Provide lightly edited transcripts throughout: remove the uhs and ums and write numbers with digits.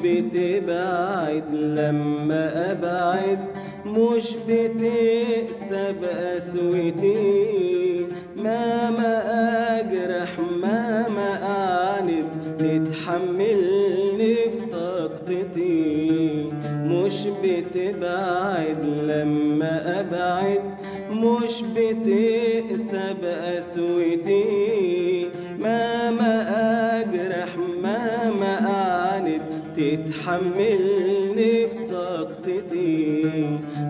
بتبعد لما أبعد، مش بتقسى بقسوتي، مهما أجرح مهما أعند تتحملني في سقطتي. مش بتبعد لما أبعد، مش بتقسى بقسوتي، مهما أجرح مهما أعند تتحملني في سقطتي.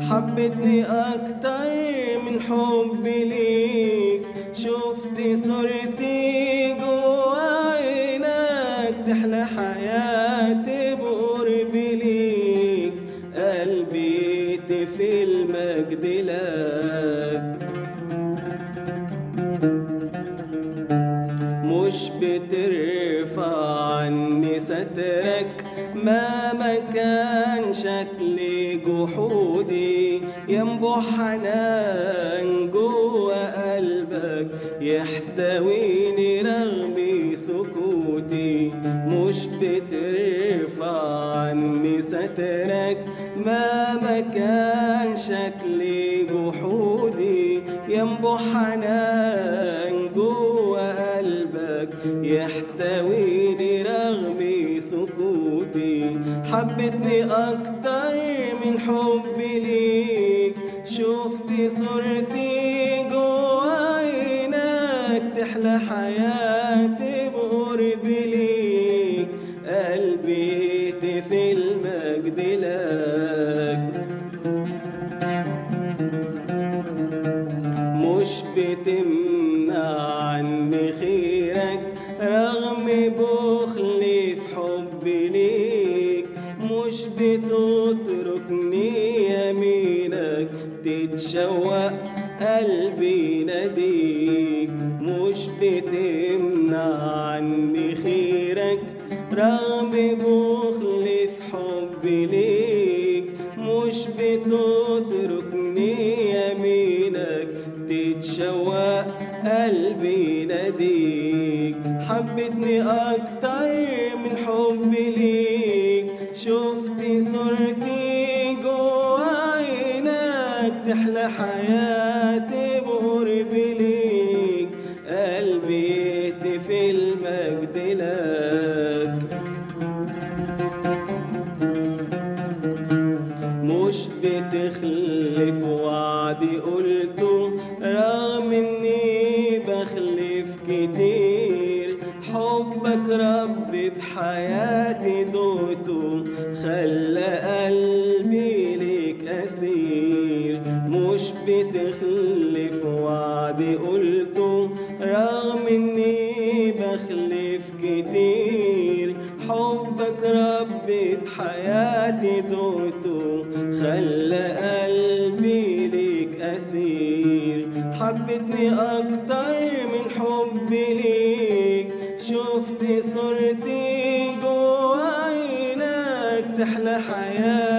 حبتني أكتر من حبي ليك، شفت صورتي جوا عينك، تحلى حياتي بقربي ليك، قلبي في المجد لك. مش بترفع عني سترك مهما كان شكلي جحودي، ينبع حنان جوا قلبك يحتويني رغم سكوتي. مش بترفع عني سترك مهما كان شكلي جحودي، ينبع حنان جوا قلبك يحتويني رغم سكوتي. حبتني أكتر من حبي ليك، شفت صورتي جوا عينك، تحلى حياتي بقربي ليك، قلبي في المجد لك. مش بتمنع عني خيرك رغم بخلي في حبي ليك، مش بتتركني يمينك تتشوق قلبي ناديك. مش بتمنع عني خيرك رغم بخلي في حبي ليك، مش بتتركني يمينك تتشوق قلبي ناديك. حبتني أكتر من حبي ليك، شفت صورتي جوا عينك، تحلى حياتي بقربي ليك، قلبي في المجد لك. مش بتخلف وعدي قلته رغم اني بخلف كتير، حبك ربي بحياتي دوته خلى قلبي ليك أسير. مش بتخلف وعدي قلته رغم اني بخلف كتير، حبك ربي بحياتي دوته خلى قلبي ليك أسير. حبتني أكتر من حبي ليك، شفت صورتي جوا عينك، تحلى حياتي